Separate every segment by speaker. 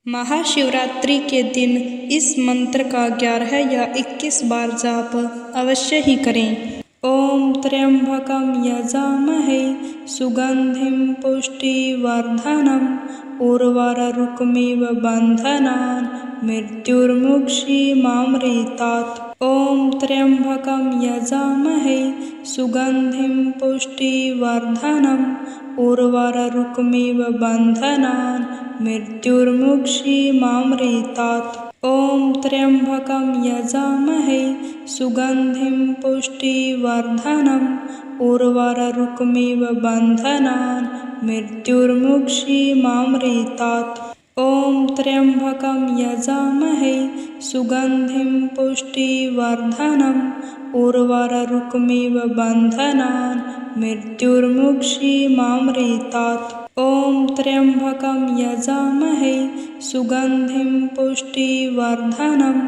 Speaker 1: महाशिवरात्रि के दिन इस मंत्र का 11 या 21 बार जाप अवश्य ही करें। ओम त्र्यंबकं यजामहे सुगंधिं पुष्टिवर्धनम् उर्वारुकमिव बन्धनान् मृत्युर्मुक्षीमामृतात्। ओम त्र्यंबकं यजामहे सुगंधिं पुष्टिवर्धनम् उर्वारुकमिव बन्धनान् मृत्युर्मुक्षीमामृतात्। ओम त्र्यंबकं यजामहे सुगंधिं पुष्टिवर्धनम् उर्वारुकमिव बन्धनान् मृत्युर्मुक्षीमामृतात्। ओम त्र्यंबकं यजामहे सुगंधिं पुष्टिवर्धनम् उर्वारुकमिव बन्धनान् मृत्युर्मुक्षीमामृतात्। ओम त्र्यंबकं यजामहे सुगंधिं पुष्टिवर्धनम्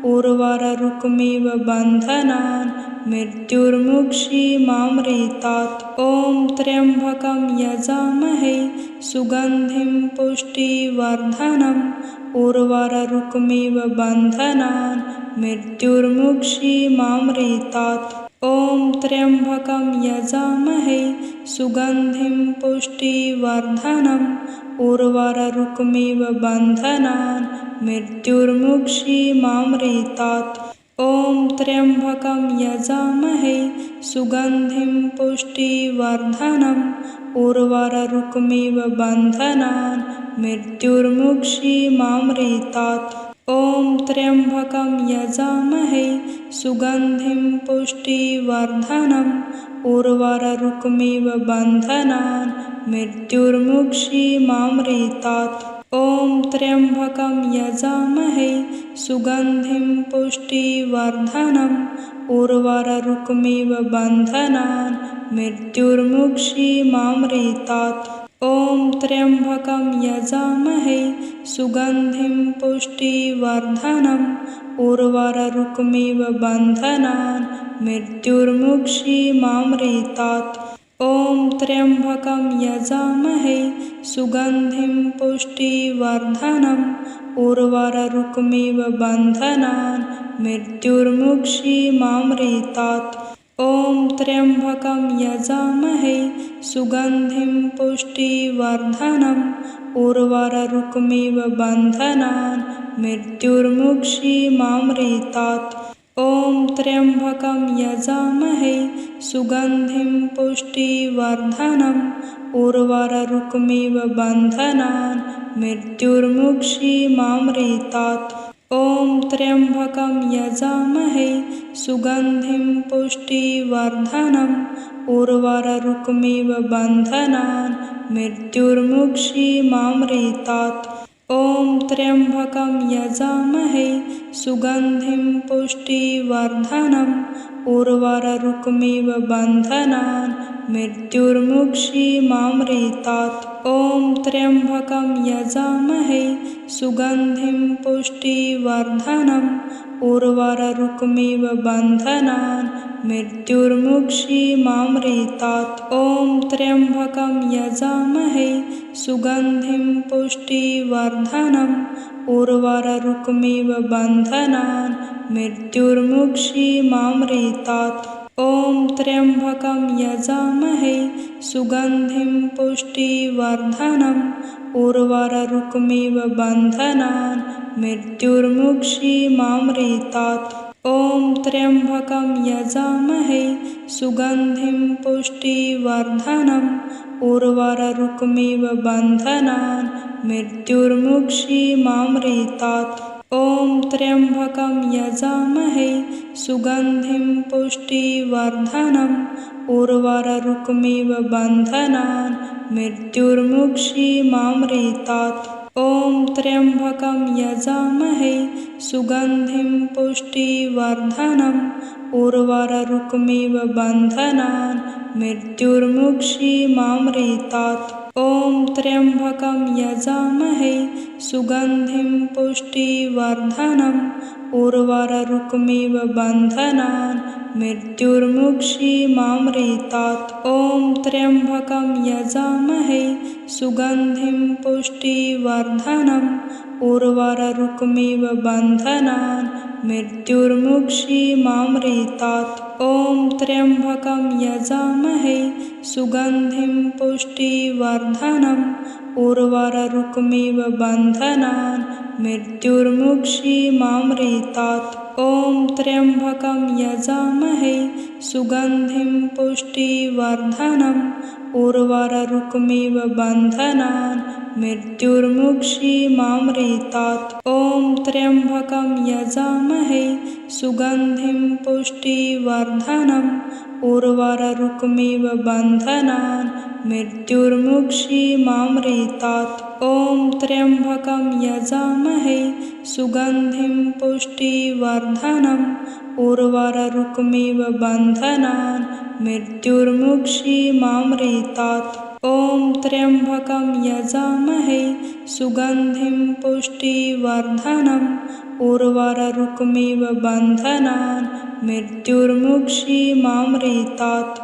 Speaker 1: उर्वारुकमिव बन्धनान् मृत्युर्मुक्षीमामृतात्। ओम त्र्यंबकं यजामहे सुगंधिं पुष्टिवर्धनम् उर्वारुकमिव बन्धनान् मृत्युर्मुक्षीमामृतात्। ओम त्र्यंबकं यजामहे सुगंधिं पुष्टिवर्धनम् उर्वारुकमिव बन्धनान् मृत्युर्मुक्षीमामृतात्। ओम त्र्यंबकं यजामहे सुगंधिं पुष्टिवर्धनम् उर्वारुकमिव बन्धनान् मृत्युर्मुक्षीमामृतात्। ओम त्र्यंबकं यजामहे सुगंधिं पुष्टिवर्धनम् उर्वारुकमिव बन्धनान् मृत्युर्मुक्षीमामृतात्। ओम त्र्यंबकं यजामहे सुगंधिं पुष्टिवर्धनम् उर्वारुकमिव बन्धनान् मृत्युर्मुक्षीमामृतात्। ओम त्र्यंबकं यजामहे सुगंधिं पुष्टिवर्धनम् उर्वारुकमिव बन्धनान् मृत्युर्मुक्षीमामृतात्। ओम त्र्यंबकं यजामहे सुगंधिं पुष्टिवर्धनम् उर्वारुकमिव बन्धनान् मृत्युर्मुक्षीमामृतात्। ओम त्र्यंबकं यजामहे सुगंधिं पुष्टिवर्धनम् उर्वारुकमिव बन्धनान् मृत्युर्मुक्षीमामृतात्। ओम त्र्यंबकं यजामहे सुगंधिं पुष्टिवर्धनम् उर्वारुकमिव बन्धनान् मृत्युर्मुक्षीमामृतात्। ओम त्र्यंबकं यजामहे सुगंधिं पुष्टिवर्धनम् उर्वारुकमिव बन्धनान् मृत्युर्मुक्षीमामृतात्। ओम त्र्यंबकं यजामहे सुगंधिं पुष्टिवर्धनम् उर्वारुकमिव बन्धनान् मृत्युर्मुक्षीमामृतात्। ओम त्र्यंबकं यजामहे सुगंधिं पुष्टिवर्धनम् उर्वारुकमिव बन्धनान् मृत्युर्मुक्षीमामृतात्। ओम त्र्यंबकं यजामहे सुगंधिं पुष्टिवर्धनम् उर्वारुकमिव बन्धनान् मृत्युर्मुक्षीमामृतात्। ओम त्र्यंबकं यजामहे सुगंधिं पुष्टिवर्धनम् उर्वारुकमिव बन्धनान् मृत्युर्मुक्षीमामृतात्। ओम त्र्यंबकं यजामहे सुगंधिं पुष्टिवर्धनम् उर्वारुकमिव बन्धनान् मृत्युर्मुक्षीमामृतात्। ओम त्र्यंबकं यजामहे सुगंधिं पुष्टिवर्धनम् उर्वारुकमिव बन्धनान् मृत्युर्मुक्षीमामृतात्। ओम त्र्यंबकं यजामहे सुगंधिं पुष्टिवर्धनम् उर्वारुकमिव बन्धनान् मृत्युर्मुक्षीमामृतात्। ओम त्र्यंबकं यजामहे सुगंधिं पुष्टिवर्धनम् उर्वारुकमिव बन्धनान् मृत्युर्मुक्षीमामृतात्। ओम त्र्यंबकं यजामहे सुगंधिं पुष्टिवर्धनम् उर्वारुकमिव बन्धनान् मृत्युर्मुक्षीमामृतात्। ॐ त्र्यम्बकं यजामहे सुगन्धिं पुष्टिवर्धनम् उर्वारुकमिव बन्धनान् मृत्युर्मुक्षीमामृतात्। ॐ त्र्यम्बकं यजामहे सुगन्धिं पुष्टिवर्धनम् उर्वारुकमिव बन्धनान् मृत्युर्मुक्षीमामृतात्। ॐ त्र्यम्बकं यजामहे सुगन्धिं पुष्टिवर्धनम् उर्वारुकमिव बन्धनान् मृत्युर्मुक्षीमामृतात्। ॐ त्र्यम्बकं यजामहे सुगन्धिं पुष्टिवर्धनम् उर्वारुकमिव बन्धनान् मृत्युर्मुक्षीमामृतात्। ॐ त्र्यम्बकं यजामहे सुगन्धिं पुष्टिवर्धनम् उर्वारुकमिव बन्धनान् मृत्युर्मुक्षीमामृतात्।